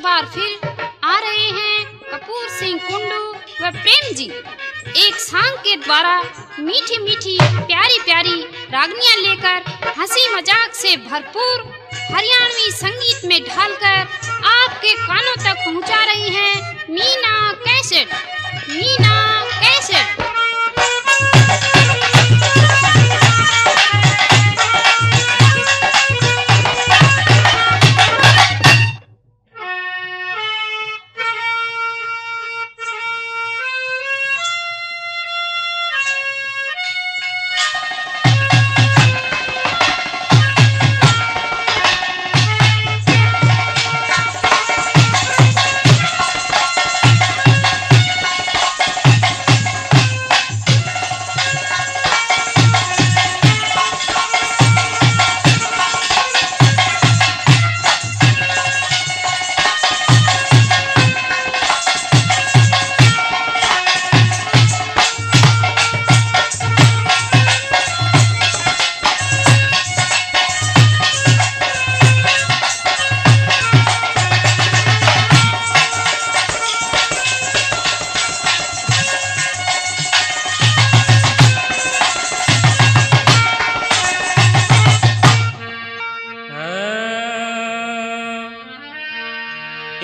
बार फिर आ रहे हैं कपूर सिंह कुंडू व प्रेम जी एक सांग के द्वारा मीठी मीठी प्यारी प्यारी रागनियां लेकर हंसी मजाक से भरपूर हरियाणवी संगीत में ढालकर आपके कानों तक पहुंचा रही हैं मीना कैसेट। मीना कैसेट।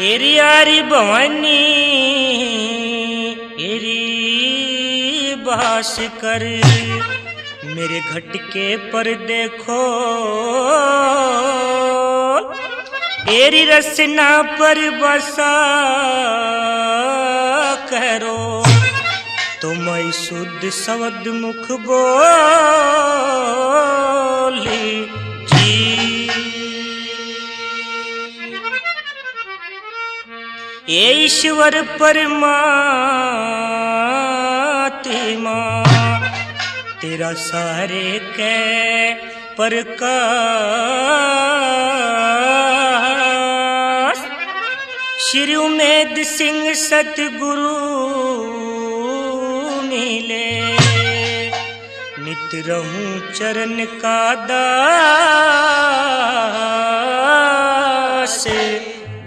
एरी यारी भवानी एरी बास कर मेरे घटके पर देखो एरी रसना पर बसा करो तुम शुद्ध शब्द मुख बोली जी ये ईश्वर परमात्मा तेरा सारे के प्रकाश श्री उमेद सिंह सतगुरु मिले नित रहूं चरण का दास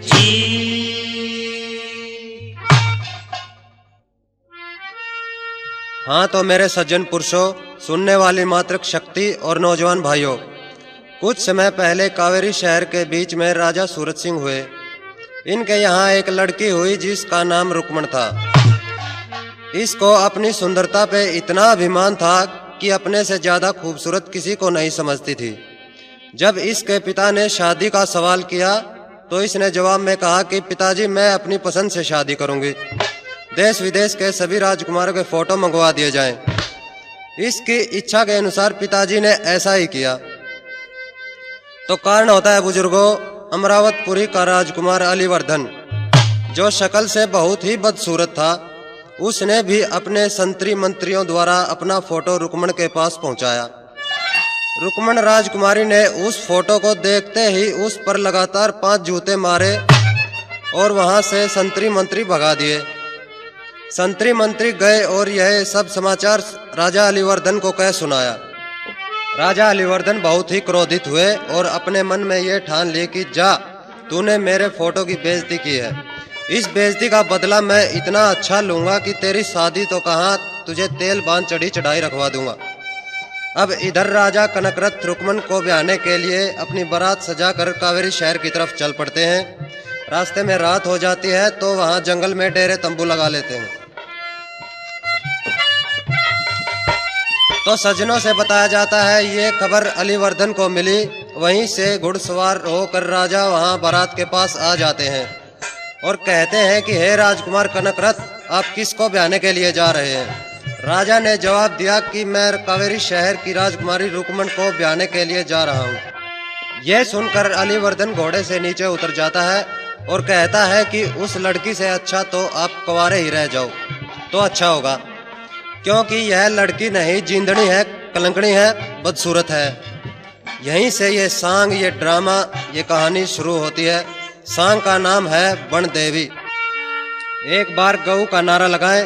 जी। हाँ तो मेरे सज्जन पुरुषों, सुनने वाली मातृक शक्ति और नौजवान भाइयों, कुछ समय पहले कावेरी शहर के बीच में राजा सूरत सिंह हुए। इनके यहाँ एक लड़की हुई जिसका नाम रुक्मण था। इसको अपनी सुंदरता पे इतना अभिमान था कि अपने से ज्यादा खूबसूरत किसी को नहीं समझती थी। जब इसके पिता ने शादी का सवाल किया तो इसने जवाब में कहा कि पिताजी मैं अपनी पसंद से शादी करूंगी, देश विदेश के सभी राजकुमारों के फोटो मंगवा दिए जाएं। इसकी इच्छा के अनुसार पिताजी ने ऐसा ही किया। तो कारण होता है बुजुर्गों, अमरावतपुरी का राजकुमार अलीवर्धन जो शक्ल से बहुत ही बदसूरत था, उसने भी अपने संतरी मंत्रियों द्वारा अपना फोटो रुक्मण के पास पहुंचाया। रुक्मण राजकुमारी ने उस फोटो को देखते ही उस पर लगातार 5 जूते मारे और वहां से संतरी मंत्री भगा दिए। संतरी मंत्री गए और यह सब समाचार राजा अलीवर्धन को कह सुनाया। राजा अलीवर्धन बहुत ही क्रोधित हुए और अपने मन में यह ठान ली कि जा, तूने मेरे फोटो की बेइज्जती की है, इस बेइज्जती का बदला मैं इतना अच्छा लूंगा कि तेरी शादी तो कहाँ, तुझे तेल बांध चढ़ी चढ़ाई रखवा दूंगा। अब इधर राजा कनकरथ रुक्मण को ब्याहने के लिए अपनी बारात सजाकर कावेरी शहर की तरफ चल पड़ते हैं। रास्ते में रात हो जाती है तो वहां जंगल में डेरे तंबू लगा लेते हैं। तो सज्जनों से बताया जाता है ये खबर अलीवर्धन को मिली। वहीं से घुड़सवार होकर राजा वहां बारात के पास आ जाते हैं और कहते हैं कि हे राजकुमार कनकरथ, आप किसको ब्याहने के लिए जा रहे हैं? राजा ने जवाब दिया कि मैं कावेरी शहर की राजकुमारी रुक्मण को ब्याहने के लिए जा रहा हूँ। यह सुनकर अलीवर्धन घोड़े से नीचे उतर जाता है और कहता है कि उस लड़की से अच्छा तो आप कुंवारे ही रह जाओ तो अच्छा होगा, क्योंकि यह लड़की नहीं जिंदड़ी है, कलंकड़ी है, बदसूरत है। यहीं से ये सांग, ये ड्रामा, ये कहानी शुरू होती है। सांग का नाम है बन देवी। एक बार गऊ का नारा लगाएं,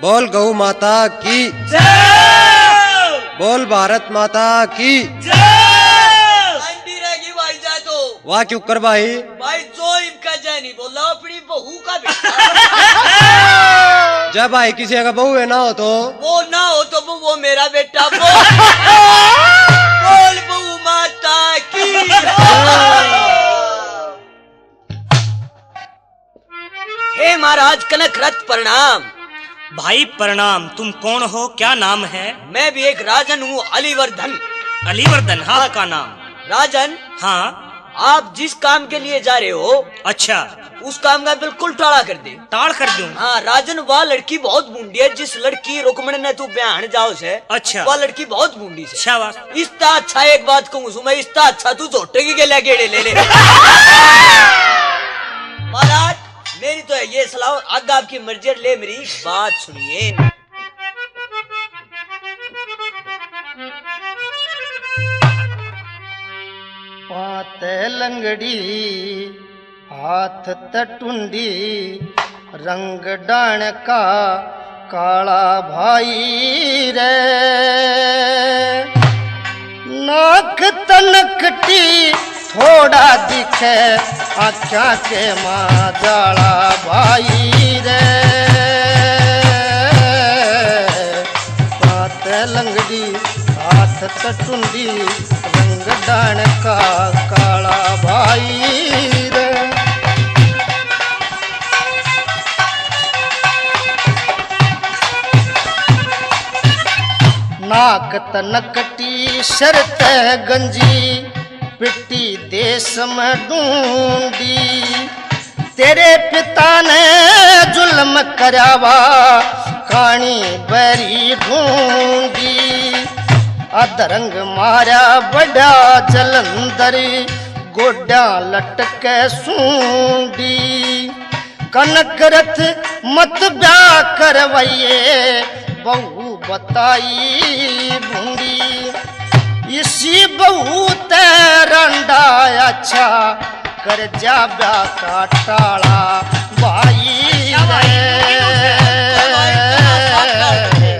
बोल गऊ माता की जय, बोल भारत माता की जय। रहेगी भाई जाए तो वाह क्यों कर भाई जो इनका जय नहीं बोल रहा जब भाई किसी का बहू है ना हो तो वो ना हो तो वो मेरा बेटा बोल बहू माता की। हे महाराज कनक रथ प्रणाम। भाई प्रणाम। तुम कौन हो, क्या नाम है? मैं भी एक राजन हूँ, अलीवर्धन। अलीवर्धन, हाँ का नाम? राजन, हाँ। आप जिस काम के लिए जा रहे हो अच्छा, उस काम का बिल्कुल टाड़ा कर दे। टाड़ कर दूं? हाँ राजन, वह लड़की बहुत बूंदी है, जिस लड़की रुक्मणी ने तू ब्याह जाओ से। अच्छा, वह लड़की बहुत बूंदी से। शाबाश। इसता अच्छा एक बात कहूँ मैं, इसता अच्छा तू झोटे की गेले गेड़े ले ले। महाराज मेरी तो ये सलाह, आगे आपकी मर्जी, ले मेरी बात सुनिए। पाते लंगड़ी हाथ तटुंडी, रंग डाण का काला भाई रे, नाक तनकटी थोड़ा दिखे, आख्या के माँ जाला भाई रे, पाते लंगड़ी हाथ तटुंडी, रंग डाण का काला भाई रे। नाक तनकटी शरत गंजी, पिट्टी देश में ढूंढी, तेरे पिता ने जुल्म करावा, कानी बरी ढूंढी, अधरंग मारा बड़ा जलंधरी, गोड्या लटके सूंडी, कनक रथ मत ब्याह करवाइए, बहू बताई बूंदी, इसी बहू तेरंडा अच्छा, कर जा ब्याह का टाला भाई रे,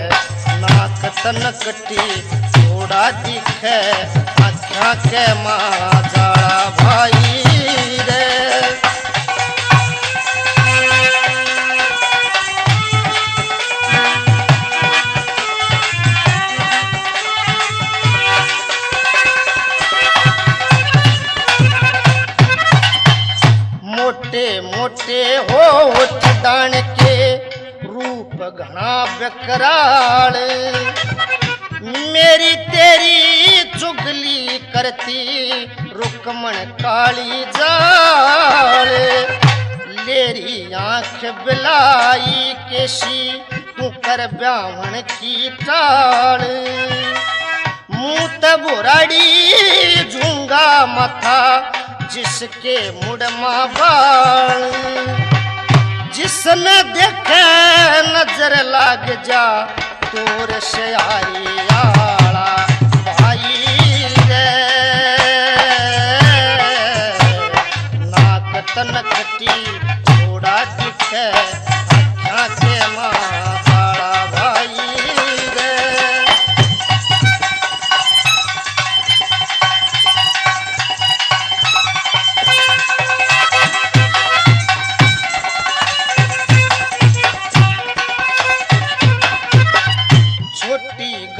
नाक तनकटी थोड़ा दिखे, आख्या के माँ जाला भाई रे। मोटे मोटे होठ दान के, रूप घना बेकराल, मेरी तेरी चुगली करती, रुकमण काली जाल, लेरी आंख बिलाई केशी, तू कर ब्याहन की टाल, मुंह तबुराड़ी झूंगा मथा, जिसके मुड़मा बाल, जिसने देखे नजर लाग जा, तोर श्यारी आला भाई रे, नाक तनकटी थोड़ा दिखे, आख्या के माँ जाला भाई रे।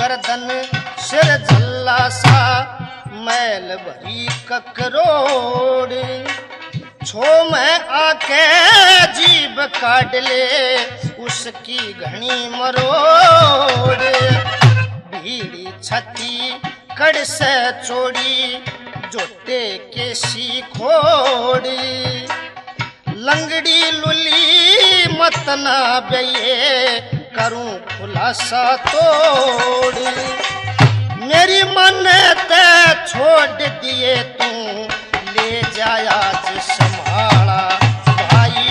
गर्दन सिर झल्ला सा, मैल भरी ककरोड़, छो में आके जीभ काट ले, उसकी घनी मरोड़, भीड़ी छती कड़ से चोड़ी, जोटे के सी खोड़ी, लंगड़ी लुली मत ना बेये, करूं खुलासा तोड़, मेरी मन ते छोड़ दिए, तू ले जाया जी संभाला भाई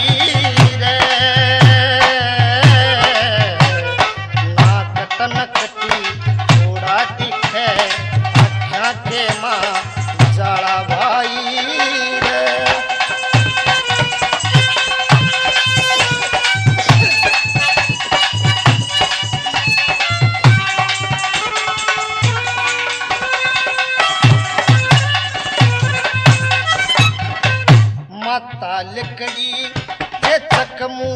रे, नाक तनकटी थोड़ा दिखे, आख्या के माँ जाला भाई रे। माता लिकड़ी के चकमू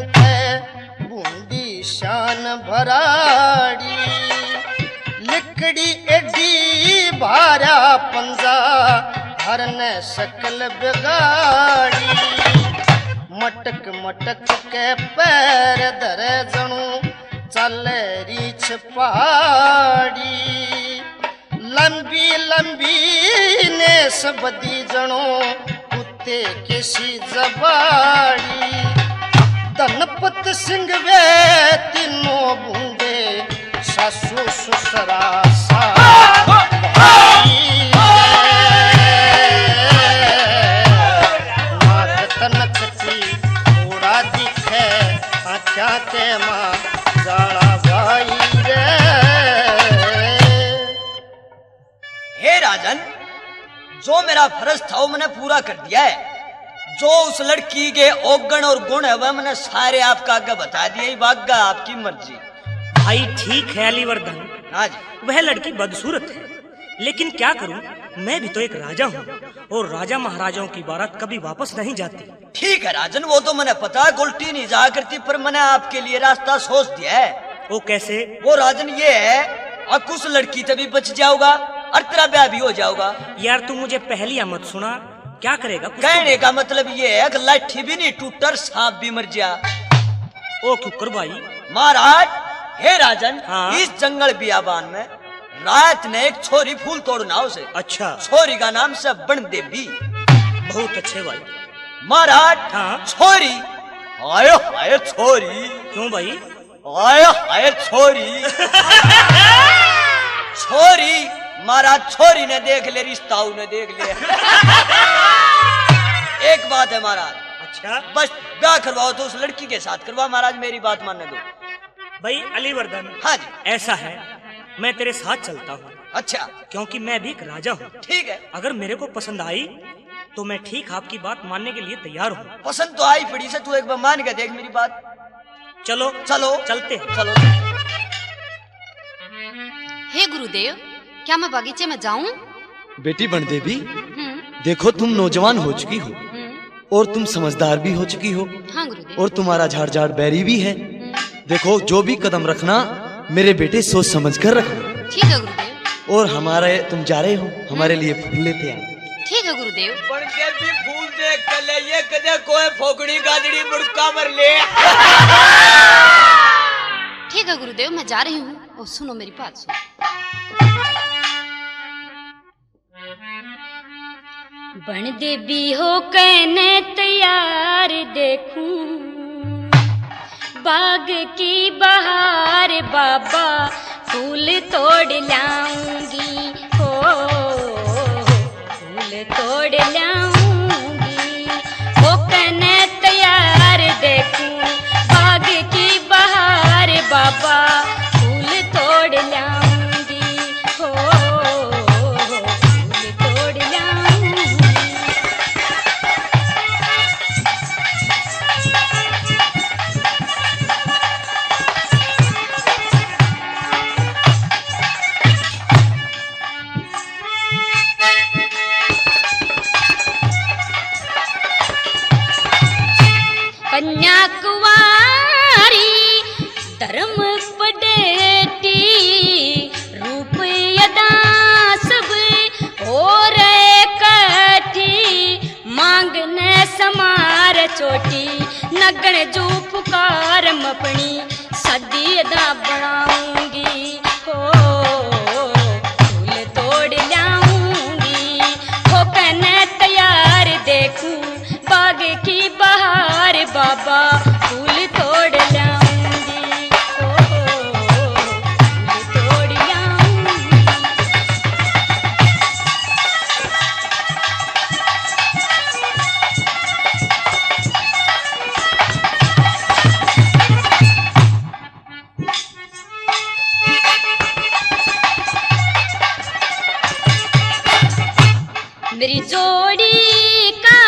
पंजा हरने शकल बिगाड़ी मटक मटक के पैर धरे जणू चले रीछ पहाड़ी लंबी लंबी ने सबदी जणू कुत्ते किसी जबाड़ी धनपत सिंह वे तीनों बूंदे सासू ससुरा थोड़ा दिखे आख्या के माँ जाड़ा भाई रे। हे राजन, जो मेरा फर्ज था वो मैंने पूरा कर दिया है। जो उस लड़की के औगण और गुण है वह मैंने सारे आपका आगे बता दिए। भाग्य आपकी मर्जी। भाई ठीक है अलीवर्धन, हाँ जी। वह लड़की बदसूरत है, लेकिन क्या करूं, मैं भी तो एक राजा हूँ और राजा महाराजाओं की बारात कभी वापस नहीं जाती। ठीक है राजन, वो तो मैंने पता उल्टी नहीं जा करती, पर मैंने आपके लिए रास्ता सोच दिया है। वो कैसे? वो राजन ये है, और कुछ लड़की तभी बच जाओगा और तेरा ब्याह भी हो जाओगा। यार तू मुझे पहली मत सुना, क्या करेगा? कहने का मतलब ये है कि लाठी भी नहीं टूटर सांप भी मर जा। ओ कुकर भाई। महाराज, हे राजन, हाँ? इस जंगल बियाबान में रात ने एक छोरी फूल तोड़ना उसे। अच्छा। छोरी का नाम से बन देवी। बहुत अच्छे भाई। महाराज, हाँ? छोरी आयो आयो छोरी। क्यों भाई? आयो आयो छोरी। छोरी महाराज, छोरी ने देख ले, रिश्ता ने देख ले। एक बात है महाराज। अच्छा। बस ब्याह करवाओ तो उस लड़की के साथ करवाओ महाराज, मेरी बात मानने दो। भाई अलीवर्धन, हाँ जी। ऐसा है, मैं तेरे साथ चलता हूँ। अच्छा। क्योंकि मैं भी एक राजा हूँ। ठीक है। अगर मेरे को पसंद आई तो मैं ठीक आपकी बात मानने के लिए तैयार हूँ। पसंद तो आई पड़ी से, तू एक बार मान के देख मेरी बात। चलो चलो चलते हैं। चलो। हे गुरुदेव, क्या मैं बागीचे में जाऊं? बेटी बनदेवी, देखो तुम नौजवान हो चुकी हो और तुम समझदार भी हो चुकी हो। हाँ गुरुदेव। और तुम्हारा झाड़ झाड़ बैरी भी है। देखो जो भी कदम रखना मेरे बेटे सोच समझ कर रखना। ठीक है गुरुदेव। और हमारे तुम जा रहे हो, हमारे लिए फूल लेते आना। ठीक है गुरुदेव। बनदेवी फूल देख कर ले, ये कदे कोई फोकड़ी गादड़ी मुड़का मर ले। ठीक है गुरुदेव, मैं जा रही हूँ। और सुनो मेरी बात सुनो। बन देवी हो कहने तैयार, देखूं बाग की बहार, बाबा फूल तोड़ लाऊंगी, हो फूल तोड़ लाऊंगी। हो कहने तैयार, देखूं बाग की बहार, बाबा फूल तोड़ लाऊंगी, हो फूल तोड़ लाऊंगी। कन्याकुमारी धर्म पडेटी, रूप यदा सब और कठी, मांगने समार चोटी, नगण जो पुकार अपनी सदी यदा बनाऊंगी, हो फूल तोड़ लाऊंगी। हो कहने तैयार, देखूं बाग की बहार, बाबा फूल तोड़ लाऊंगी, फूल तोड़ लाऊंगी। मेरी जोड़ी का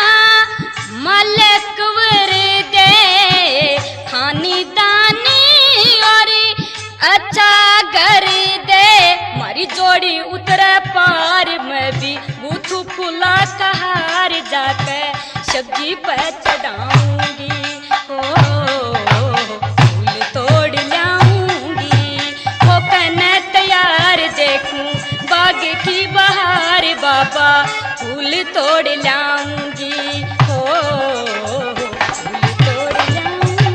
मलक वर दे, खानी दानी और अच्छा घर दे। मारी जोड़ी उतरे पार, मैं भी बूथू फूला कहार, जाके सब्जी पे चढ़ाऊंगी, हो फूल तोड़ लाऊंगी। हो कहने तैयार, देखूं बाग की बहार, बाबा फूल तोड़ लाऊंगी हो, फूल तोड़ लाऊंगी।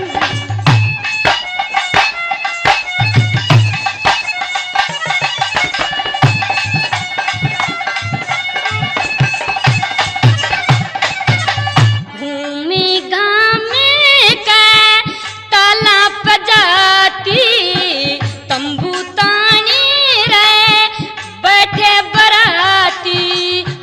घूमी गामे का ताला बजाती, तंबू तानी रे बैठे बराती।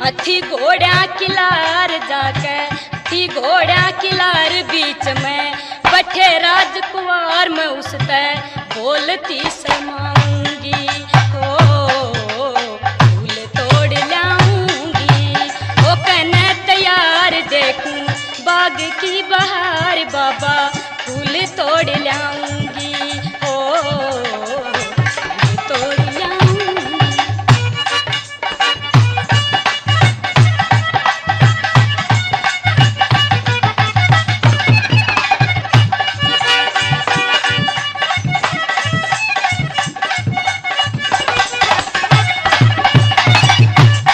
हथी घोड़ा किलार जाके, हथी घोड़ा किलार बीच में बैठे राजकुमार में उसते बोलती शर्माऊंगी हो, फूल तोड़ लाऊंगी। वो कहने तैयार देखूं बाग की बहार, बाबा फूल तोड़ लाऊंगी हो, फूल तोड़ लाऊंगी।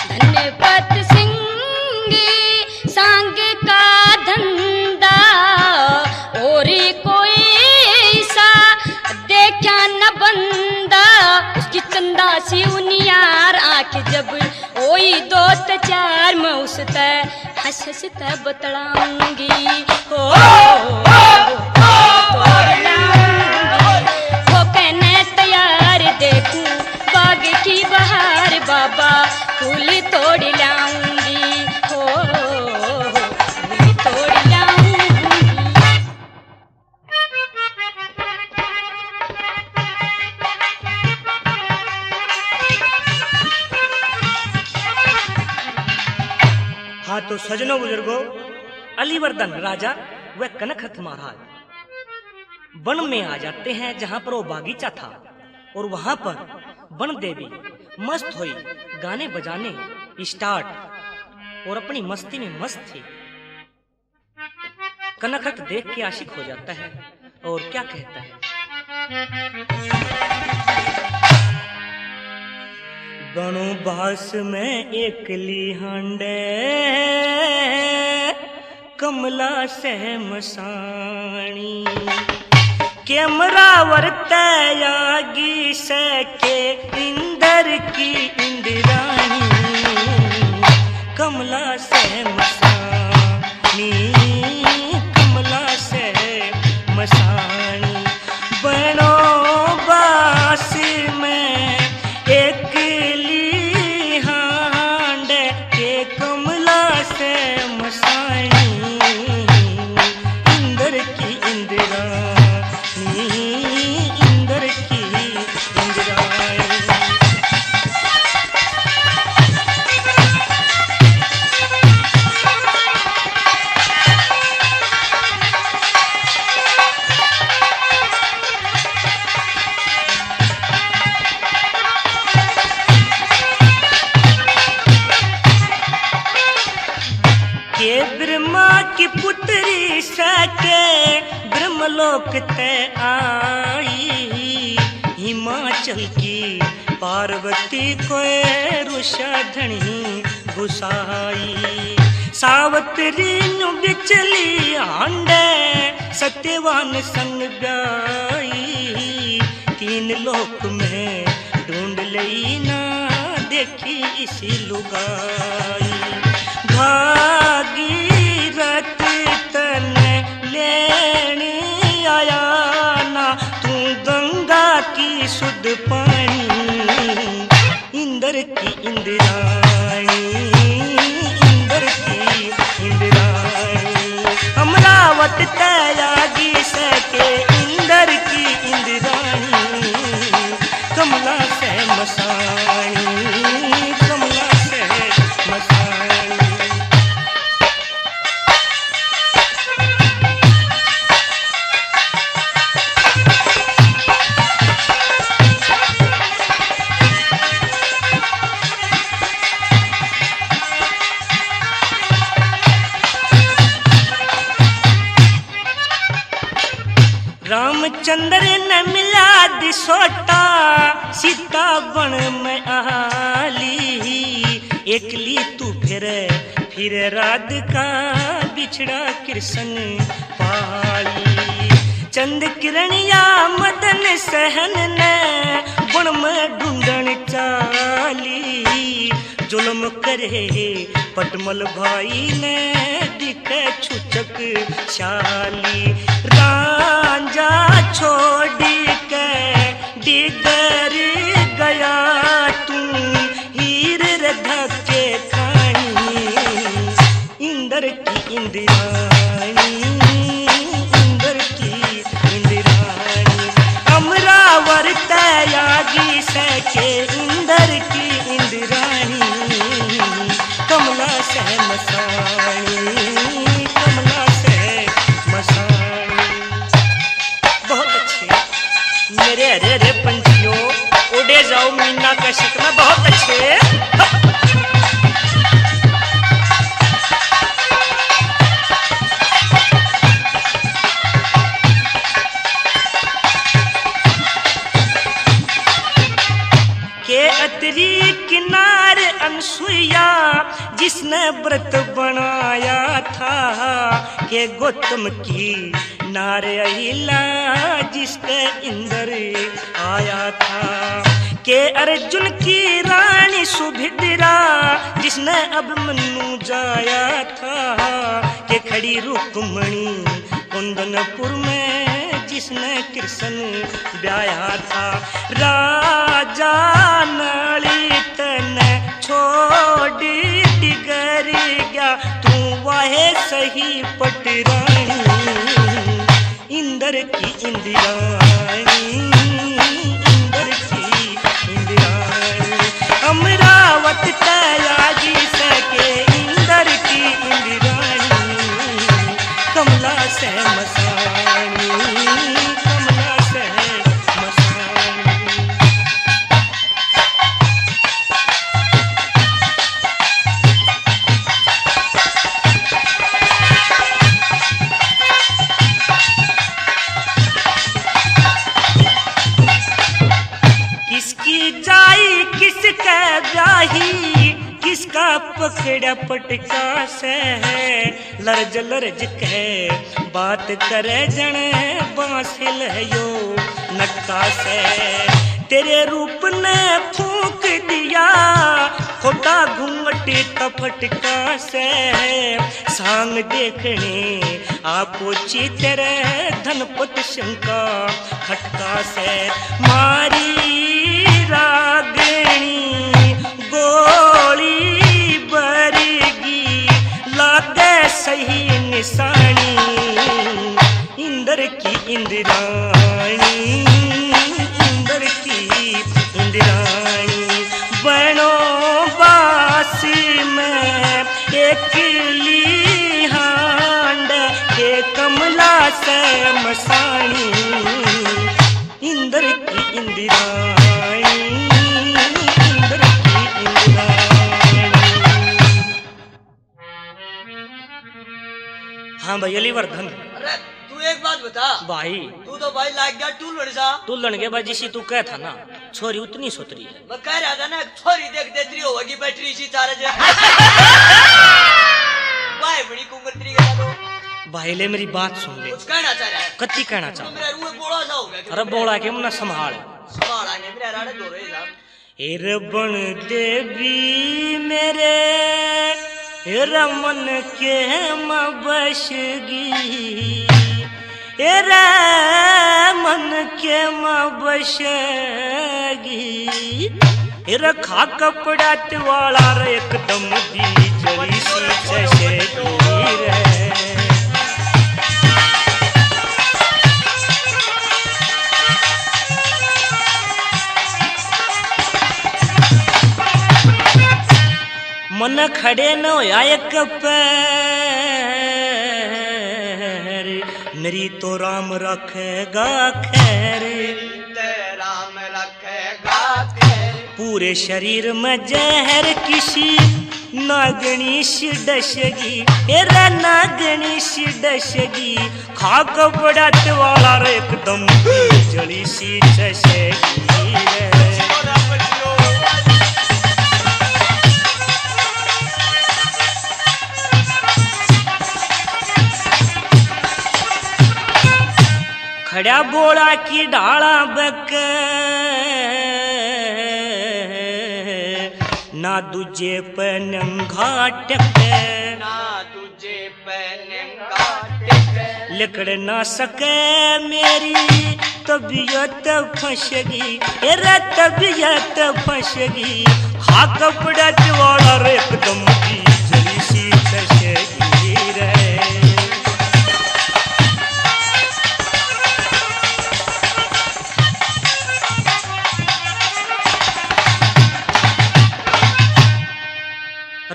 धन्यपत सिंह सांग का धंधा, और कोई सा देखा न बंदा। उसकी चंदा सी उनियार आके जब ओई दो चार में उसते हंस हंसते बतलाऊंगी हो, तोड़ लाऊंगी। वो कहने तैयार देखूं बाग की बहार, बाबा फूल तोड़ लाऊंगी हो, फूल तोड़ लाऊंगी। हाँ तो सजनों बुजुर्गों, अलीवर्दन राजा व कनकहत महाराज वन में आ जाते हैं जहाँ पर वो बागीचा था, और वहाँ पर वन देवी मस्त हुई गाने बजाने स्टार्ट और अपनी मस्ती में मस्त थी। कनकहत देख के आशिक हो जाता है और क्या कहता है, बनो बास में एकली हांडे कमला से मसाणी। कैमरा वर्तयागी से के इंदर की इंद्राणी। कमला से मसाणी, कमला से मसाणी। बनो बास में एकली हांड के कमला से मसाणी। इंदर की इंद्राणी, इंदर की इंद्राणी। के ब्रह्मा की पुत्री सके ब्रह्मलोक ते आई। हिमाचल की पार्वती को रुषधनी घुसाई। सावत्री नु बिचली हांडे सत्यवान संग गाई। तीन लोक में ढूंढ लई ना देखी इसी लुगाई। भागीरथ तन लेने आया ना तू गंगा की शुद्ध पानी। इंदर की इंद्राणी, इंदर की इंद्राणी। अमरावत त्यागी सके इंदर की इंद्राणी। कमला से मसाणी, कमला से मसाणी। रामचंद्र ने मिला दिसोटा सीता बन में आली। एकली तू फिर राधिका बिछड़ा कृष्ण पाली। चंद किरणिया मदन सहन ने बन में ढूंढन चाली। जुल्म करे पटमल भाई ने दिखे छुचक शाली। रांझा छोड़ के डिगर गया तू हीर धक्के खानी। इंदर की इंदिरानी, इंदर की इंदिरानी, अमरावर त्यागी सके इंदर की इंदिरानी। कमला से मसानी, कमला से मसानी। बहुत अच्छे मेरे हरे हरे पंछियों, उड़े जाओ मीना का शिकना। बहुत अच्छे। के अतरी किनार अनसुईया जिसने व्रत बनाया था। के गौतम की नार अहिला जिसके इंदर आया था। के अर्जुन की रानी सुभद्रा जिसने अभिमन्यु जाया था। के खड़ी रुक्मणी कुंदनपुर में जिसने कृष्ण ब्याया था। राजा नलित ने छोड़ डिगर गया तू वाहे सही पटरानी। इंदर की इंदिरानी, इंदर की इंदिरानी, अमरावत त्यागी सके इंदर की इंदिरानी। कमला से मसानी, कमला से मसानी। किसकी जाई किसका ब्याही, किसका पकड़ा पटका से। लरज लरज के बात करे जन बांसिल यो नक्का से। तेरे रूप ने फूंक दिया खोटा घूंघट तफटका से। सांग देखने आपो चित्र धनपत शंका खटका से। मारी रागणी गोली बरगी लागे सही निशानी। इंदर की इंदिरानी, इंदर की इंदिरानी, बनो बासी में एक हांड के कमला से मसानी। इंदर की इंदिरानी, इंदर की इंदिरानी। हाँ भाई अलीवर्धन। अरे तू एक बात बता भाई, तू तो भाई लाग गया टूल बड़सा। तू लड़के बाजी सी तू कह था ना छोरी उतनी सोतरी है। मैं कह रहा था ना छोरी देख देती होगी बैटरी सी चार्ज। भाई बड़ी कुंगत्री का तो भाई ले मेरी बात सुन ले। कुछ कहना चाह रहा है? कत्ती कहना चाह। मेरा रूह बोला सा हो गया। अरे बोला के मुन्ना संभाल संभालांगे मेरा राड़े दो रहे साहब। रबन देवी मेरे रमन के मबशगी। मन के मबशगी। रखा कपड़ा वाला रे एकदम दी जली सी चशगी रे। मन खड़े न होया एक पैर। मेरी तो राम रखेगा खैर। राम रखेगा खैर। पूरे शरीर में जहर किसी नागणीश डसगी। एरा नागणीश डसगी। खाक बड़ात वाला रे एकदम जली सी चशगी रे। चढ़ा बोड़ा की डाला बक ना दूजे पे नंगा टके ना तुझे पहने काटे लिकड़ ना सके मेरी तबीयत फंसगी रे तबीयत फंसगी हा कपड़ा वाला रे एकदम की जरी सी तशगी रे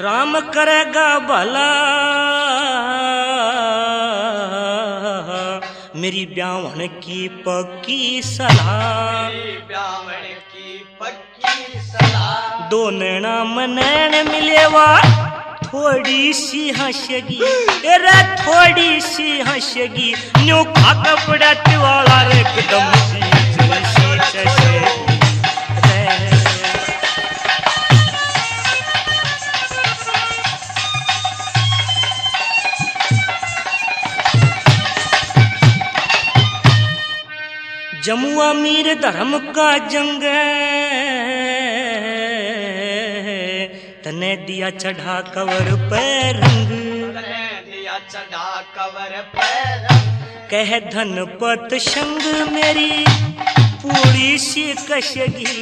राम करेगा भला मेरी ब्याहन की पक्की सलाह ब्राह्मण की पक्की सलाह दो नैना मनैन मिलेवा थोड़ी सी हंसगी रे थोड़ी सी हंसगी न्यू खा कपड़ा वाला रे एकदम सी चशगी रे जमुआ मीर धर्म का जंग तने दिया चढ़ा कवर पे रंग दिया चढ़ा कवर पैर कह धनपत संग मेरी पूरी सी कशगी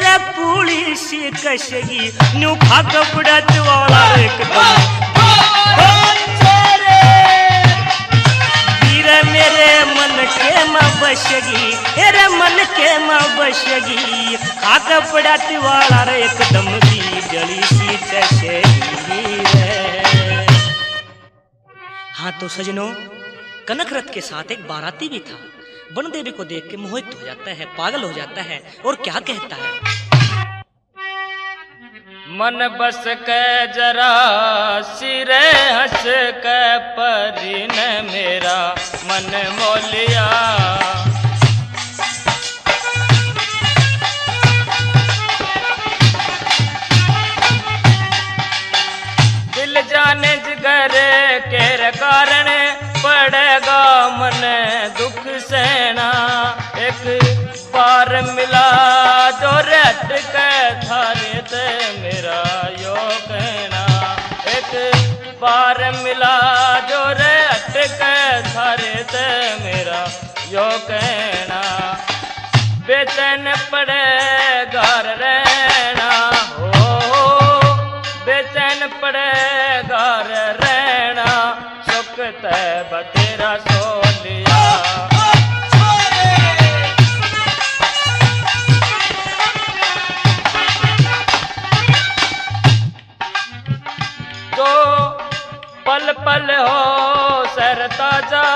रे पूरी सी कशगी न्यू खा कपड़ा वाला एकदम मेरे मन के माँ बसगी रे मन के माँ बसगी खा कपड़ा वाला रे एकदम भी जली सी चशगी रे। हाँ तो सजनों कनक रथ के साथ एक बाराती भी था। वन देवी को देख के मोहित हो जाता है, पागल हो जाता है और क्या कहता है, मन बस के जरा सिरे हंस के परी ने मेरा मन मोलिया दिल जाने जिगर के कारण पड़ेगा मन दुख सहना एक बार मिला जो रट के थारे ते मेरा यो कहना एक बार मिला जो रट के थारे ते मेरा यो कहना बेचैन पड़े घर रहना हो बेचैन पड़े घर रहना सुख ते बतेरा सो लिया पल पल हो सर ताजा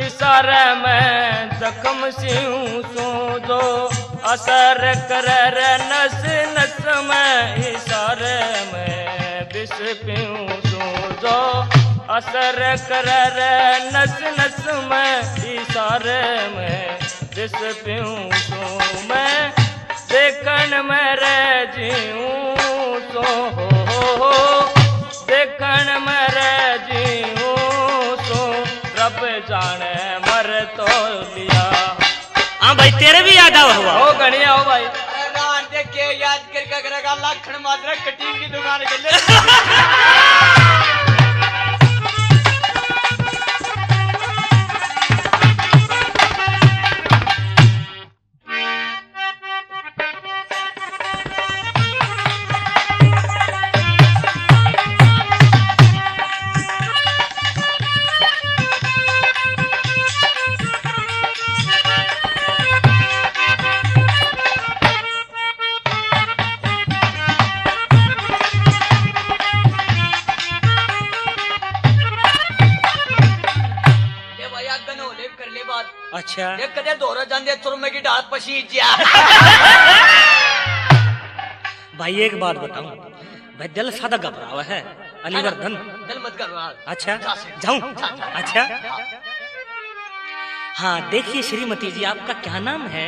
इशारे में जख्म सियूं सो जो असर कर नस नस में इशारे में विष पीऊं सो जो असर कर नस नस में इशारे में विष पीऊं सो मैं देखन में रह जीऊं सो हो देखन मरे जीऊं सो रब जाने मर तो लिया। हाँ भाई तेरे भी याद हुआ हो गणिया हो भाई रान देख के याद करके करेगा लाखन मात्रा कटिंग की दुकान के लिए अच्छा ये कदे दोरा जांदे चुरमे की डाल पसीज जा भाई एक बात बताऊं भाई दिल सादा घबरावा है अलीवर्धन दिल मत घबरा अच्छा जाऊं अच्छा हाँ देखिए श्रीमती जी आपका क्या नाम है?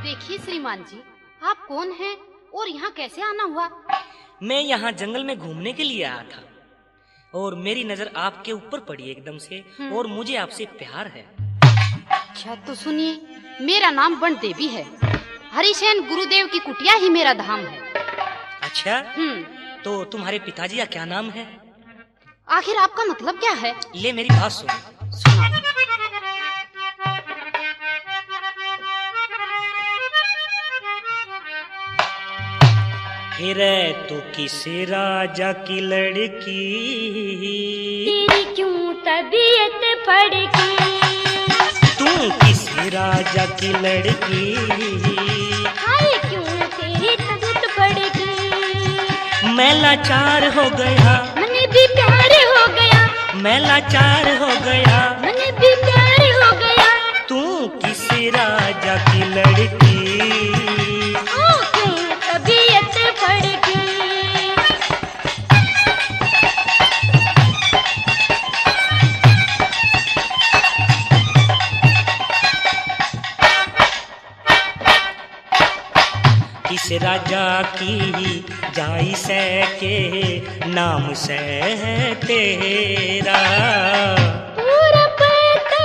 देखिए श्रीमान जी आप कौन हैं और यहाँ कैसे आना हुआ? मैं यहाँ जंगल में घूमने के लिए आया था और मेरी नजर आपके ऊपर पड़ी एकदम से और मुझे आपसे प्यार है। अच्छा तो सुनिए, मेरा नाम बन देवी है। हरिसेन गुरुदेव की कुटिया ही मेरा धाम है। अच्छा, तो तुम्हारे पिताजी का क्या नाम है? आखिर आपका मतलब क्या है? ले मेरी बात सुन। सुना। रे तो किस राजा की लड़की, तेरी क्यों तबीयत फड़की, तू किस राजा की लड़की, हाय क्यों तेरी तबीयत फड़की। मैं लाचार हो गया, मने भी प्यार हो गया, मैं लाचार हो गया, मने भी प्यार हो गया। तू किस राजा की लड़की, ओ क्यों तबीयत फड़की। किस राजा की जाई से के नाम से है तेरा, पूरा पता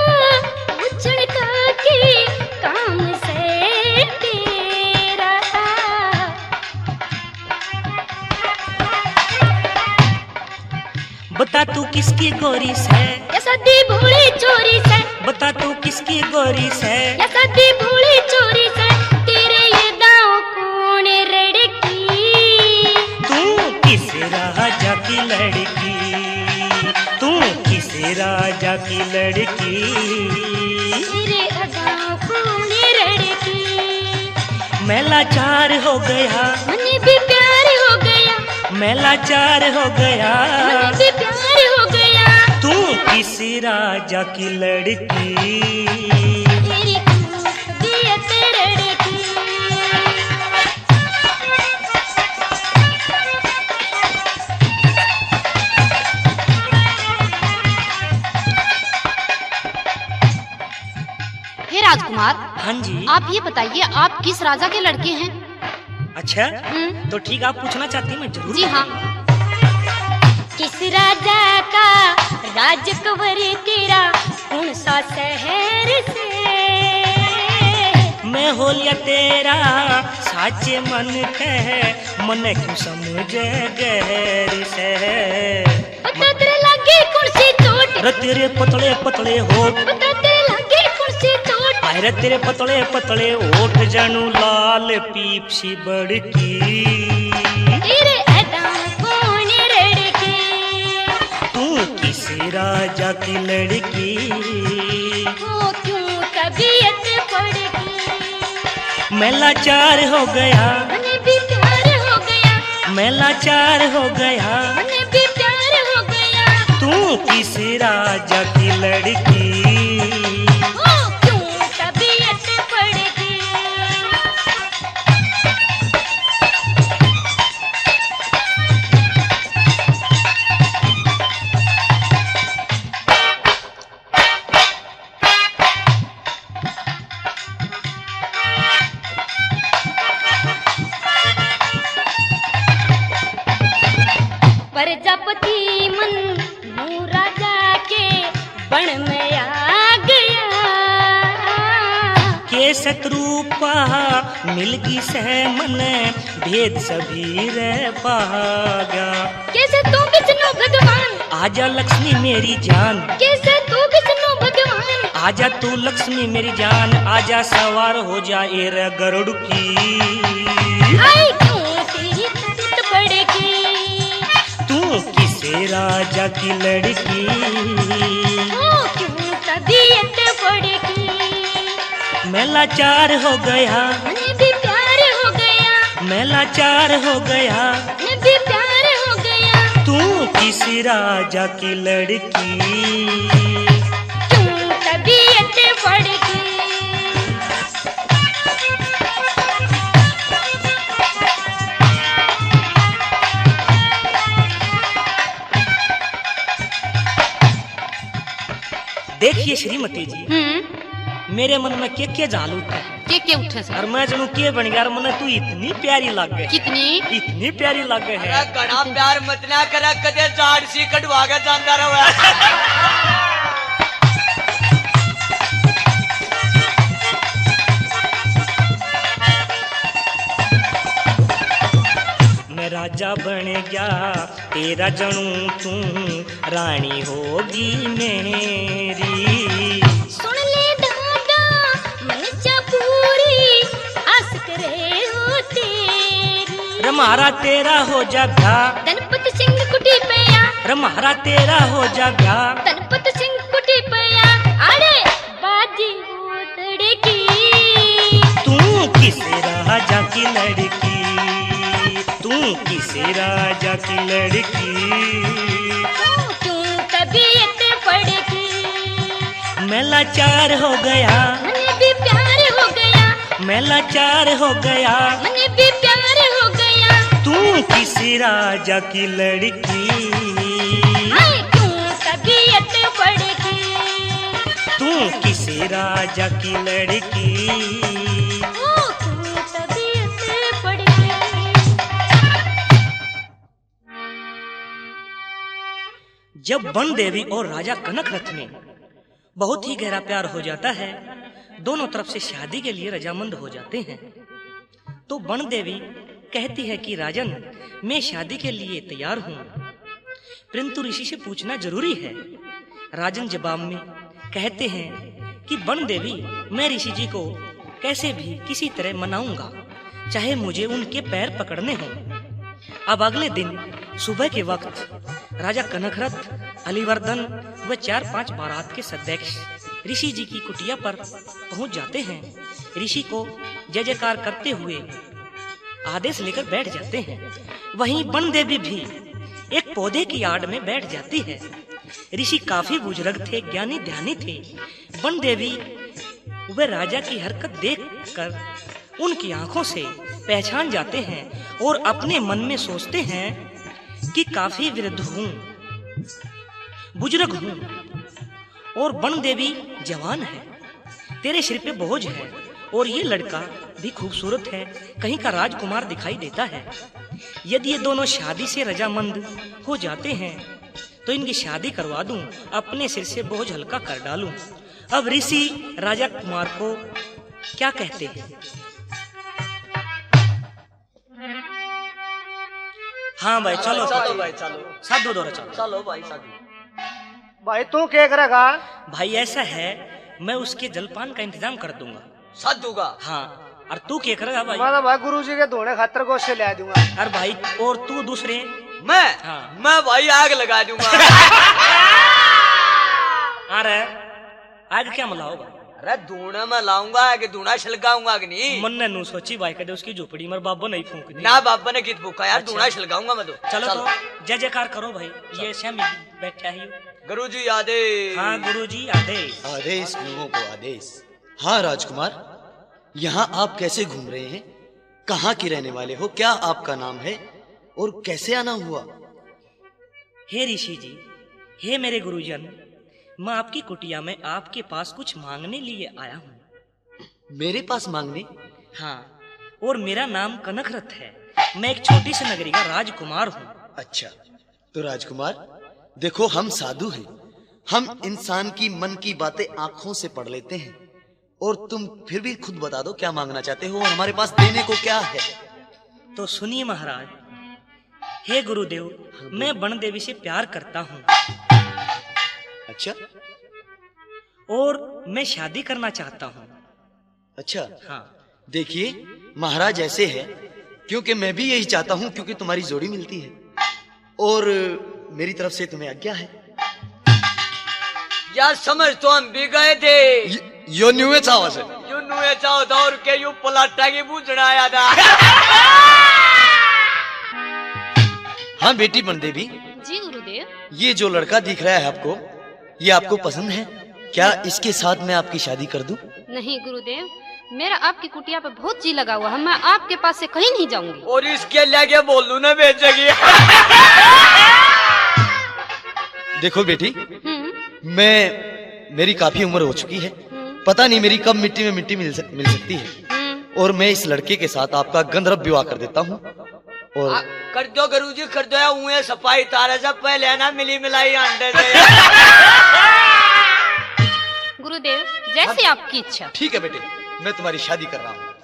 उछल के काम से तेरा। बता तू किसकी गोरी से, या सदी भोली चोरी से, बता तू किसकी गोरी से, या सदी भोली चोरी से। तेरे ये दांव कौन रड़की, तू किस राजा की लड़की, तू किस राजा की लड़की। तेरे दांव कौन रड़की। मैं लाचार हो गया, मने भी प्यार हो गया, मैं लाचार हो गया, मने भी प्यार हो गया। तू किस राजा की लड़की। तेरी क्यों तबीयत रड़की। हे राजकुमार, हाँ जी। आप ये बताइए, आप किस राजा के लड़के हैं? अच्छा, तो ठीक, आप पूछना चाहती हैं, मैं जरूर जी हाँ। किस राजा का राजकुंवर तेरा, कौन सा शहर से। मैं हो लिया तेरा साचे मन कह, मन क्यों समझे गैर से। बता तेरे लागे कौन सी चोट, रे तेरे पतले पतले होठ, बता तेरे लागे कौन सी चोट। रे तेरे पतले पतले होठ जानू लाल पीप सी बड़की। तेरे अदा कौन रड़की। तू किस राजा की लड़की, हो क्यों तबीयत फड़की। मैं लाचार हो गया, मने भी प्यार हो गया, मैं लाचार हो गया, मने भी प्यार हो गया। तू किस राजा की लड़की। हो क्यों तबीयत फड़की। प्रजापति मनु राजा के बन में आ गया। के शत्रुपा मिलगी सह मन, भेद सभी रे पागा। कैसे तू विष्णु भगवान, आजा लक्ष्मी मेरी जान, कैसे तू विष्णु भगवान। आजा तू लक्ष्मी मेरी जान, आजा सवार हो जाए रे गरुड़ की। हाय क्यों तेरी तबीयत फड़की। तू किस राजा की लड़की, हो क्यों तबीयत फड़की। मैं लाचार हो गया, मने भी प्यार हो गया, मैं लाचार हो गया, मने भी प्यार हो गया। तू किस राजा की लड़की। क्यों तबीयत फड़की। देखिए श्रीमती जी, मेरे मन में के जाल उठे, के उठे सर? और मैं जनू के बन गया, मन तू इतनी प्यारी लगे, कितनी? इतनी प्यारी लगे है। अरे घना प्यार मत ना करा, कदे जाड़ सी कटवा के जानदा रहा। राजा बन गया तेरा जनू तू रानी होगी मेरी। सुन ले दादा मन चा पूरी आस करे हो तेरी। रमारा तेरा हो जा ब्याह तनपत सिंह कुटी पया। रमारा तेरा हो जा ब्याह तनपत सिंह कुटी पया। अरे बाजी उतड़ की तू किसे राजा की लड़की, तू किसे राजा की लड़की। क्यों तबीयत पड़की। मैं लाचार हो गया, मने भी प्यार हो गया। मैं लाचार हो गया, मने भी प्यार हो गया। तू किसी राजा की लड़की। हाय क्यों तबीयत पड़की। तू किसी राजा की लड़की। ओ क्यों तबीयत पड़की। जब वन देवी और राजा कनकरथ में बहुत ही गहरा प्यार हो जाता है, दोनों तरफ से शादी के लिए रजामंद हो जाते हैं, तो वन देवी कहती है कि राजन मैं शादी के लिए तैयार हूं, परंतु ऋषि से पूछना जरूरी है। राजन जवाब में कहते हैं कि वन देवी मैं ऋषि जी को कैसे भी किसी तरह मनाऊंगा, चाहे मुझे उनके पैर पकड़ने हों। अब अगले दिन सुबह के वक्त राजा कनकरथ, अलीवर्धन व 4-5 बारात के सदस्य ऋषि जी की कुटिया पर पहुंच जाते हैं। ऋषि को जय जयकार करते हुए आदेश लेकर बैठ जाते हैं। वहीं वन देवी भी एक पौधे की आड़ में बैठ जाती है। ऋषि काफी बुजुर्ग थे, ज्ञानी ध्यानी थे। वन देवी व राजा की हरकत देखकर उनकी आंखों से पहचान जाते हैं और अपने मन में सोचते हैं कि काफी वृद्ध हूं, बुजुर्ग हूं और वन देवी जवान है, तेरे सिर पे बोझ है और ये लड़का भी खूबसूरत है, कहीं का राजकुमार दिखाई देता है। यदि ये दोनों शादी से रजामंद हो जाते हैं तो इनकी शादी करवा दूं, अपने सिर से बोझ हल्का कर डालूं। अब ऋषि राजा कुमार को क्या कहते हैं? हाँ भाई चलो चलो भाई चलो, साधु दौरा चलो। चलो भाई साधु। भाई तू क्या करेगा? भाई ऐसा है, मैं उसके जलपान का इंतजाम कर दूंगा। साधु का? हाँ, और तू क्या करेगा भाई? मैं तो भाई गुरुजी के धोने खातर को से ले दूंगा। अरे भाई और तू दूसरे? मैं? हाँ। मैं भाई आग लगा दूंगा। अरे आज क्या मलाओगा? अरे धूना मैं लाऊंगा कि धूना छिलकाऊंगा कि नहीं? मन ने नू सोची भाई कदे उसकी झोपड़ी मर बाबा नहीं फूंकनी। ना बाबा ने कित फूका यार, अच्छा। धूना छिलकाऊंगा मैं तो। चलो तो जय जयकार करो भाई, ये श्यामी बैठा है। गुरुजी आदेश। हाँ गुरुजी आदेश। आदेश गुरुओं को आदेश। हाँ राजकुमार, यहाँ आप कैसे घूम रहे हैं? कहाँ के रहने वाले हो? क्या आपका नाम है और कैसे आना हुआ? हे ऋषि जी, हे मेरे गुरुजन, मैं आपकी कुटिया में आपके पास कुछ मांगने लिए आया हूँ। मेरे पास मांगने? हाँ, और मेरा नाम कनकरथ है। मैं एक छोटी सी नगरी का राजकुमार हूँ। अच्छा, तो राजकुमार देखो, हम साधु हैं, हम इंसान की मन की बातें आंखों से पढ़ लेते हैं, और तुम फिर भी खुद बता दो क्या मांगना चाहते हो और हमारे पास देने को क्या है। तो सुनिए महाराज। हे गुरुदेव, मैं वन देवी से प्यार करता हूँ। अच्छा, और मैं शादी करना चाहता हूँ। अच्छा। हाँ। देखिए महाराज ऐसे है, क्योंकि मैं भी यही चाहता हूँ, क्योंकि तुम्हारी जोड़ी मिलती है और मेरी तरफ से तुम्हें आज्ञा है। यार समझ तो हम भी गए थे। यो न्यूए चावा से यू नुए चाहो दौड़ के यू पलाटा की बूझना आया था। हाँ बेटी बन देवी, जी गुरुदेव। ये जो लड़का दिख रहा है आपको, ये आपको पसंद है क्या? इसके साथ मैं आपकी शादी कर दूं? नहीं गुरुदेव, मेरा आपकी कुटिया पे बहुत जी लगा हुआ है, मैं आपके पास से कहीं नहीं जाऊंगी। और इसके लिए बोल लू ना बेचेगी। देखो बेटी, मेरी काफी उम्र हो चुकी है, पता नहीं मेरी कब मिट्टी में मिट्टी मिल सकती है, और मैं इस लड़के के साथ आपका गंधर्व विवाह कर देता हूँ। और कर दो गुरुजी, कर दो। या सफाई तारे से पहले ना मिली मिलाई अंडे से। गुरुदेव जैसे आपकी इच्छा। ठीक है बेटे, मैं तुम्हारी शादी कर रहा हूँ।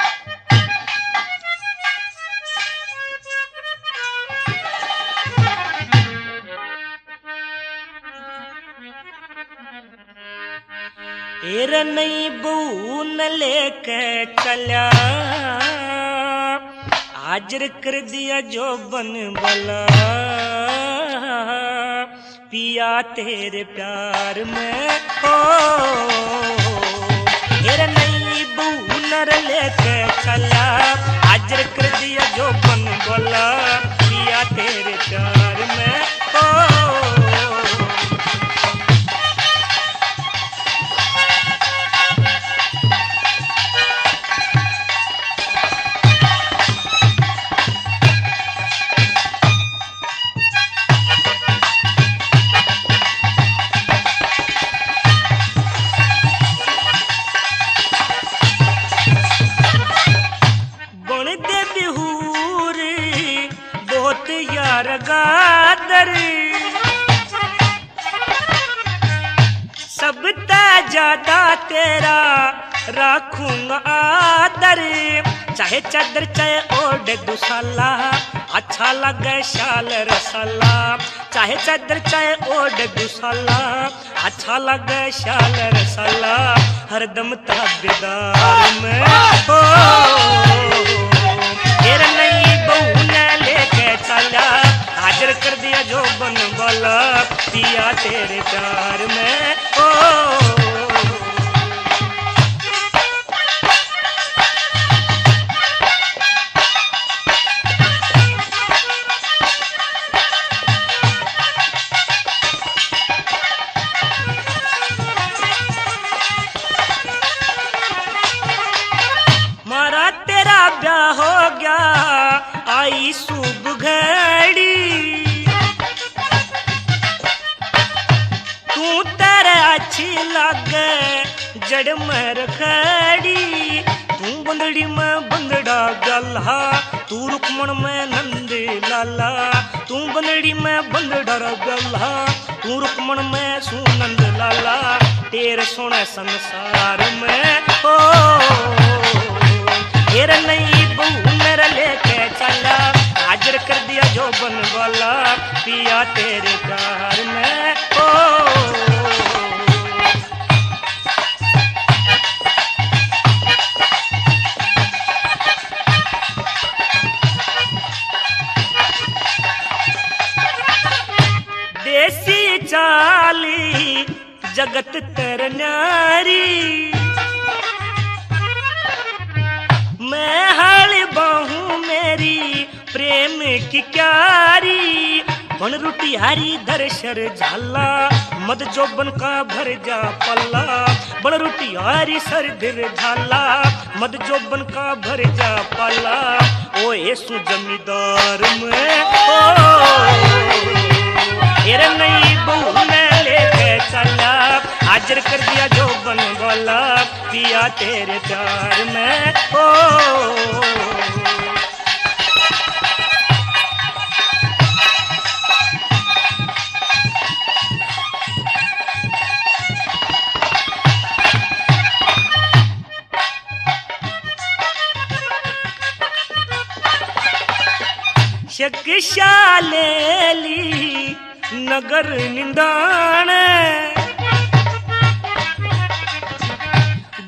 एरा नई बहू न लेके चला, हाजिर कर दिया जो बन बला, पिया तेरे प्यार में हो। एरा नई बहू न लेके चला, हाजिर कर दिया जो बन बला, पिया तेरे प्यार में हो। सबता ज्यादा तेरा राखूंगा आदर, चाहे चादर चाहे ओढ़ दुशाला, अच्छा लगे शाल रसाला। चाहे चादर चाहे ओढ़ दुशाला, अच्छा लगे शाल रसाला, हरदम ताबेदार में हो। तेरा नई बहू ने लेके चला, हाजिर कर दिया जो बन वाला, पिया तेरे प्यार में ओ। मारा तेरा ब्याह हो गया, आई शुभ घड़ी, तू तेरे अच्छी लागे जड़ में रखड़ी। तू बंदड़ी में बंदड़ा गल्हा, तू रुक्मण में नंद लाला। तू बंदड़ी में बंदड़ा गल्हा, तू रुक्मण में सुनंद लाला। तेरे सोने संसार में हो। तेरा नई बहू मेरा लेके चला, हाजिर कर दिया जो बन वाला, पिया तेरे प्यार में ओ। देसी चाली जगत तर नारी, मैं हाल बाहू मेरी प्रेम की क्यारी। बन रुटियारी दरशर झाला, मद जोबन का भर जा पल्ला। बन रुटियारी सर दिर झाला, मद जोबन का भर जा पल्ला। ओ ऐसु जमींदार में ओ। तेरे नई बहू ने लेके चला, हाजिर कर दिया जो बन वाला, पिया तेरे प्यार में ओ। शक्शालेली नगर निंदान,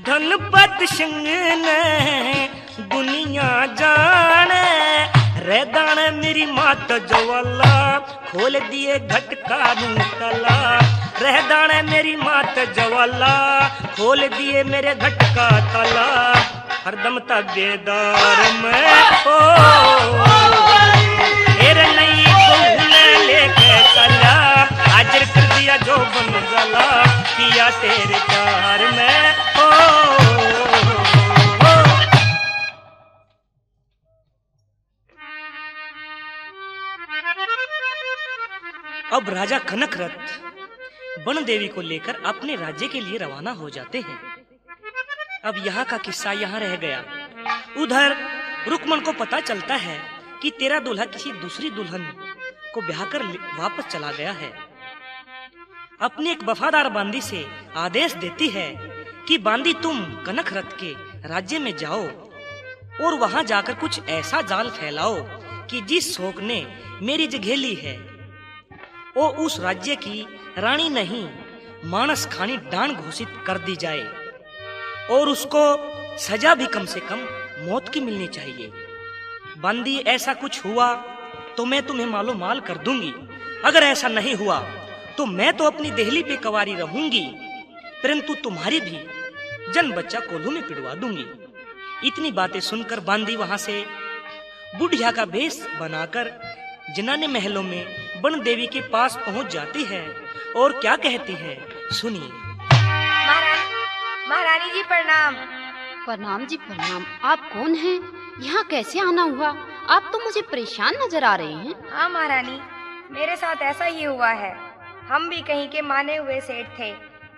धनपत सिंह ने दुनिया जाने। रेदान मेरी मात जवाला, खोल दिए घटका मुतला। रहदान मेरी मात जवाला, खोल दिए मेरे घटका तला। हरदम ताबेदार में ओ। तेरे नई बहू ने लेके चला, हाजिर कर दिया जो बन गला, पिया तेरे प्यार में ओ। अब राजा कनकरथ वन देवी को लेकर अपने राज्य के लिए रवाना हो जाते हैं। अब यहाँ का किस्सा यहाँ रह गया। उधर रुक्मण को पता चलता है कि तेरा दूल्हा किसी दूसरी दुल्हन को ब्याह कर वापस चला गया है। अपनी एक वफादार बांदी से आदेश देती है कि बांदी तुम कनकरथ के राज्य में जाओ और वहां जाकर कुछ ऐसा जाल फैलाओ कि जिस शोक ने मेरी जघेली है वो उस राज्य की रानी नहीं मानस खानी डांड घोषित कर दी जाए और उसको सजा भी कम से कम मौत की मिलनी चाहिए। बंदी ऐसा कुछ हुआ तो मैं तुम्हें मालो माल कर दूंगी, अगर ऐसा नहीं हुआ तो मैं तो अपनी देहली पे कवारी रहूंगी, परंतु तुम्हारी भी जन बच्चा कोल्हू में पिड़वा दूंगी। इतनी बातें सुनकर बांदी वहां से बुढ़िया का भेष बनाकर जनाने महलों में बन देवी के पास पहुंच जाती है और क्या कहती है सुनिए। महारानी जी प्रणाम। प्रणाम जी प्रणाम। आप कौन हैं? यहाँ कैसे आना हुआ? आप तो मुझे परेशान नजर आ रहे हैं। हाँ महारानी, मेरे साथ ऐसा ही हुआ है। हम भी कहीं के माने हुए सेठ थे।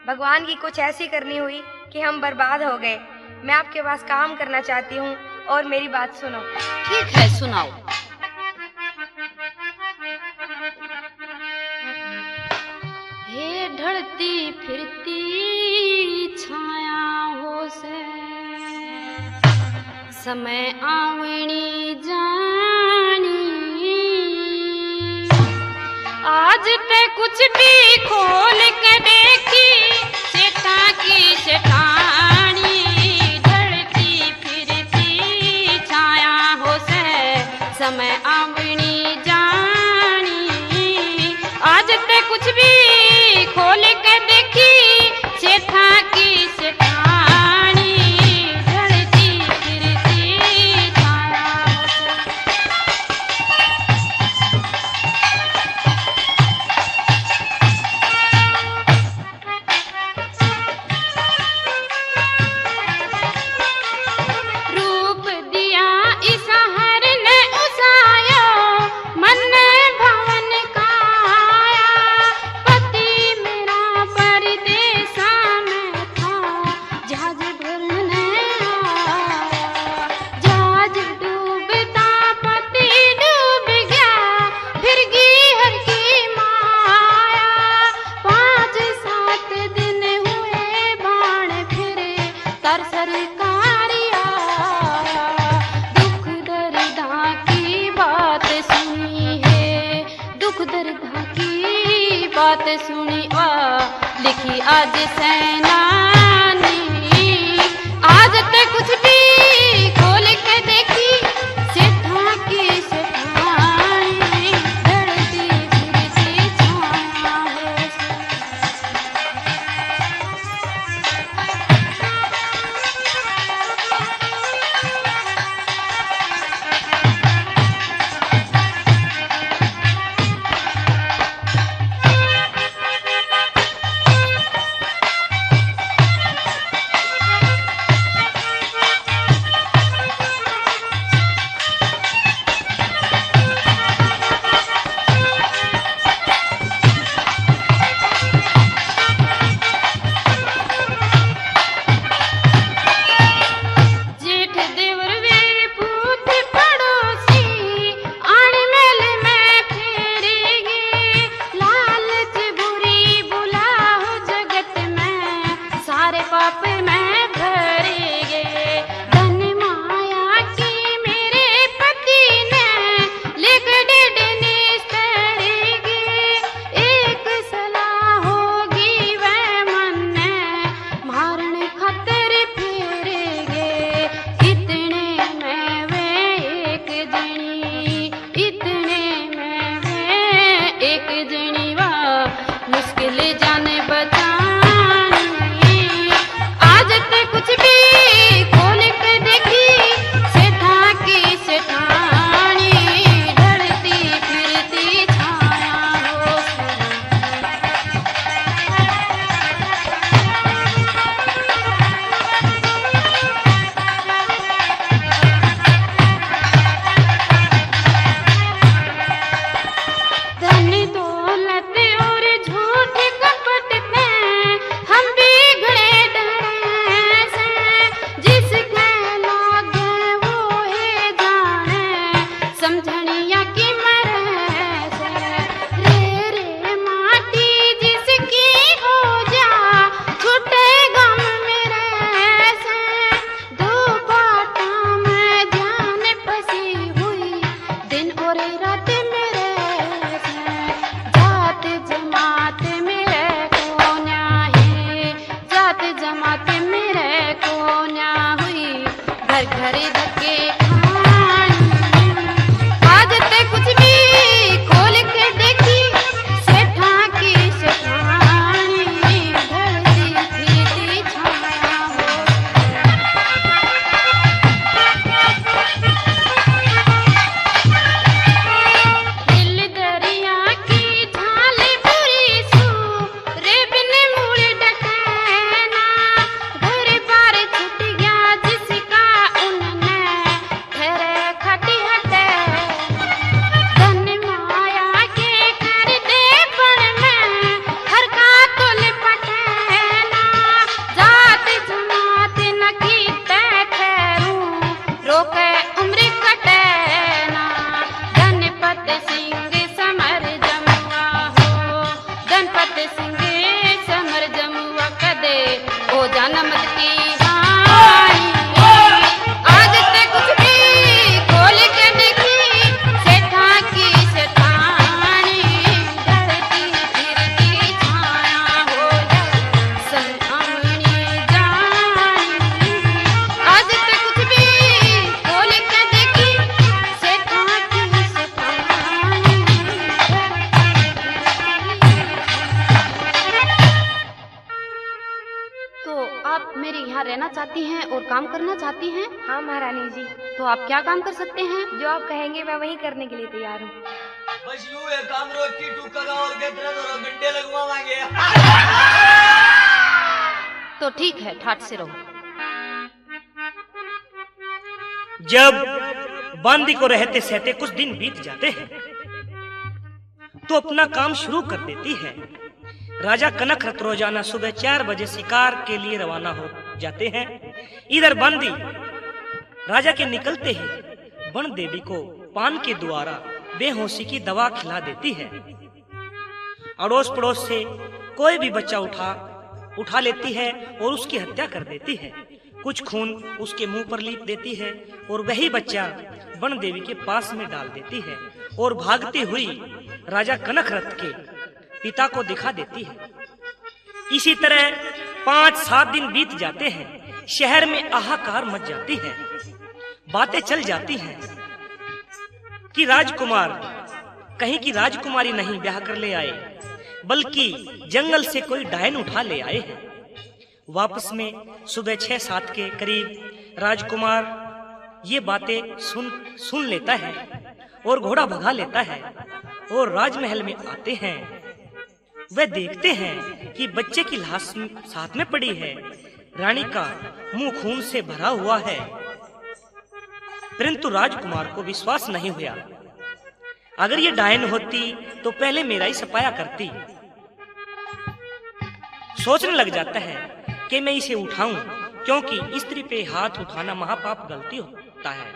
भगवान की कुछ ऐसी करनी हुई कि हम बर्बाद हो गए। मैं आपके पास काम करना चाहती हूँ और मेरी बात सुनो। ठीक है, सुनाओ। हे ढलती फिरती छाया हो से, समय आवनी जानी, आज ते कुछ भी खोल के देखी सेठा की सेठानी। ढलती फिरती छाया हो से, समय आवनी जानी, आज ते कुछ भी खोल के देखी सेठा की सेठानी। ढलती फिरती छाया हो से। रूप दिया इस हर ने उसायो, मन भवन काया। पति मेरा परदेसा में था, जहाज भरने आया। जहाज डूबता पति डूब गया, फिर हर की माया। 5-7 दिन हुए बाण फिरे, तर सरकारिया। दुख दर्दा की बात सुनी है, दुख दर्दा की बात सुनी आ, लिखी आज सेनानी। आज ते कुछ भी खोल के देखी सेठा की सेठानी। ढलती फिरती छाया हो से। जेठ देवर वे पूत पड़ोसी, आड़ मेल में फेरेगे। लालच बुरी बुलाओ जगत में, सारे पाप में भरेगे। धन माया की मेरे पति ने, लिख डेढ़ निस्तरेगे। एक सलाह होगी वह मन ने, मारने खतर फेरेगे। इतने में वे एक जनी, इतने में वे एक जनी, वा मुश्किल जाने बचानी। आज ते कुछ भी खोल के देखी सेठा की सेठानी। ढलती फिरती छाया हो से। धन दौलत और झूठ कपट सिंह समर जमुआ कदे ओ जानमत की वाणी आज ते कुछ भी खोल के देखी सेठा की सेठानी धरती फिरती छाया हो संभावनी जानी आज ते कुछ भी खोल के देखी सेठा की सेठानी। तो आप मेरे यहाँ रहना चाहती हैं और काम करना चाहती हैं? हाँ महारानी जी, तो आप क्या काम कर सकते हैं? जो आप कहेंगे मैं वही करने के लिए तैयार हूँ। बस यूं है काम रोटी टूका और गेटरा और गड्ढे लगवावांगे। तो ठीक है, ठाट से रहो। जब बांदी को रहते सहते कुछ दिन बीत जाते हैं तो अपना काम शुरू कर देती है। राजा कनकरत रोजाना सुबह 4 बजे शिकार के लिए रवाना हो जाते हैं। इधर बांदी राजा के निकलते ही बन देवी को पान के द्वारा बेहोशी की दवा खिला देती है। अड़ोस पड़ोस से कोई भी बच्चा उठा लेती है और उसकी हत्या कर देती है। कुछ खून उसके मुंह पर लीप देती है और वही बच्चा बन देवी के पास में डाल देती है और भागती हुई राजा कनकरत के पिता को दिखा देती है। इसी तरह 5-7 दिन बीत जाते हैं। शहर में हाहाकार मच जाती है। बातें चल जाती हैं कि राजकुमार कहीं की राजकुमारी नहीं ब्याह कर ले आए, बल्कि जंगल से कोई डायन उठा ले आए हैं। वापस में सुबह 6-7 के करीब राजकुमार ये बातें सुन लेता है और घोड़ा भगा लेता है और राजमहल में आते हैं। वह देखते हैं कि बच्चे की लाश साथ में पड़ी है। रानी का मुंह खून से भरा हुआ है, परंतु राजकुमार को विश्वास नहीं हुआ। अगर ये डायन होती तो पहले मेरा ही सफाया करती। सोचने लग जाता है कि मैं इसे उठाऊं, क्योंकि स्त्री पे हाथ उठाना महापाप गलती होता है।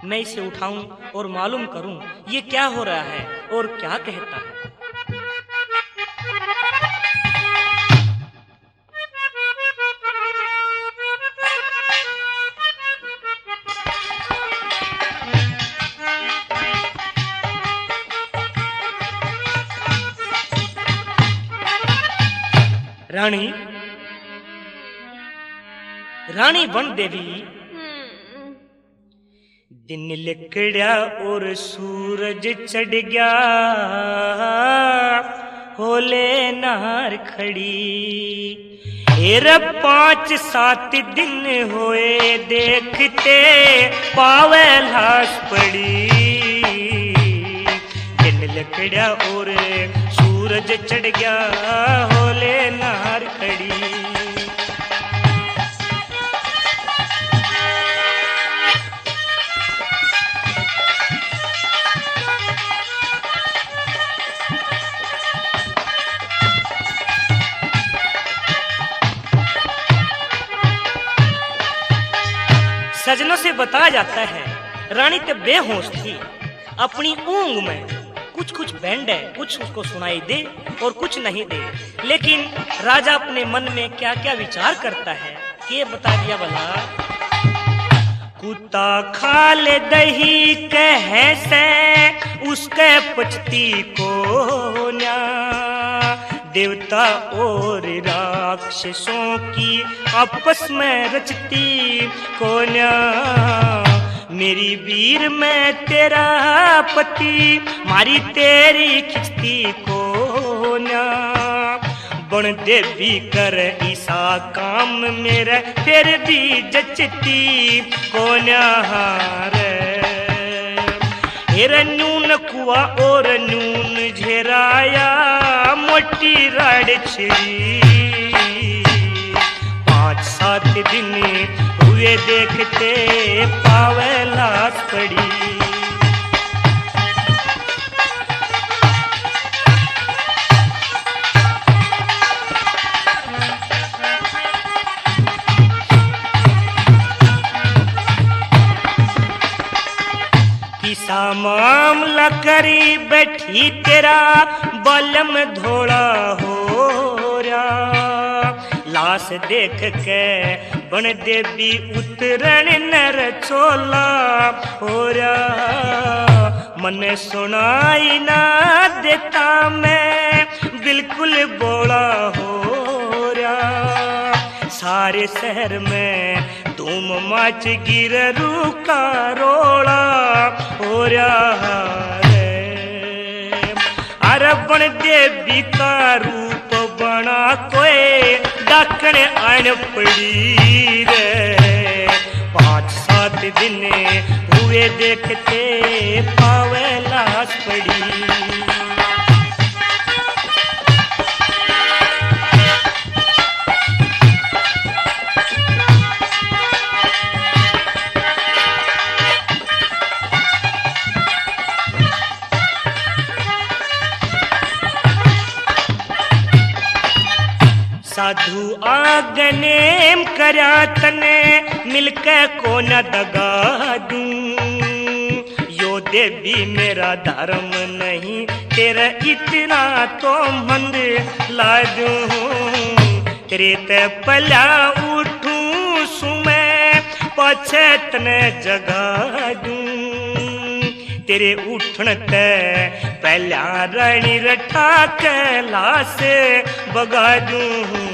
मैं इसे उठाऊं और मालूम करूं ये क्या हो रहा है और क्या कहता है। रानी बन देवी दिन लिकड़ा और सूरज चढ़ गया, होले नार खड़ी। हेर 5-7 दिन होए देखते पावे लाश पड़ी। दिन लिकड़ा और सूरज चढ़ गया, होले नार खड़ी। सजनों से बताया जाता है रानी तो बेहोश थी। अपनी ऊंग में कुछ बैंड है, कुछ उसको सुनाई दे और कुछ नहीं दे। लेकिन राजा अपने मन में क्या क्या विचार करता है ये बता दिया भला। कुत्ता खा ले दही कहे से उसके पचती को न्या। देवता और राक्षसों की आपस में रचती कोन्या। मेरी वीर में तेरा पति मारी तेरी खिंचती कोन्या। बन देवी कर ईसा काम मेरा फिर भी जचती कोन्या। हेर नून कुआ और नून झेराया मोटी राड़ छिड़ी। 5-7 दिन हुए देखते पावे लाश पड़ी। किसा मामला करी बैठी तेरा बलम धोड़ा हो लाश देख के बन देवी उतरण नर चोला हो रहा। मने सुनाई ना देता मैं बिल्कुल बोला हो रहा। सारे शहर में धूम मच गिर रूका रोला हो रहा रे। अरे बन देवी का रूप बना कोई डाकण आन पड़ी रे। 5-7 दिन हुए देखते पावे लाश पड़ी। साधु आगनेम करा तने मिलके को न दगा दूं। यो देवी मेरा धर्म नहीं तेरा इतना तो मंद ला दूं। तेरे ते पला उठूं सुमै पछे तने जगा दूं। तेरे उठन ते पहला रानी रटा के लाश बगा दूं।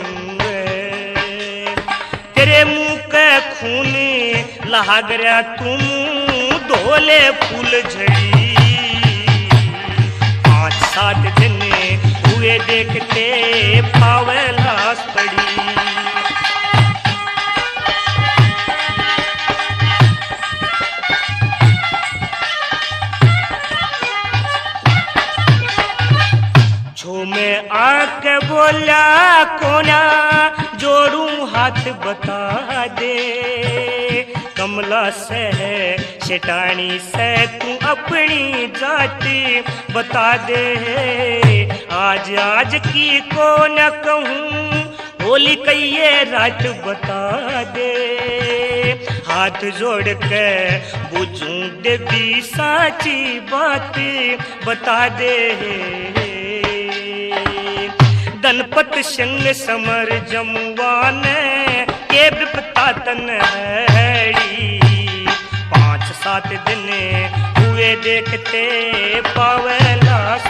तेरे मुंह के खून लहाग रहा तुम धोले फूल झड़ी। 5-7 दिन हुए देखते पावे लाश पड़ी। मैं आके बोला कोना जोड़ू हाथ बता दे। कमला से शेटानी से तू अपनी जाति बता दे। आज की को न कहूँ होली कहिए रात बता दे। हाथ जोड़ के बुझूं देवी साची बात बता दे। गणपत संग समर जमुआन के विपता तन हैड़ी। 5-7 दिन हुए देखते पावे लाश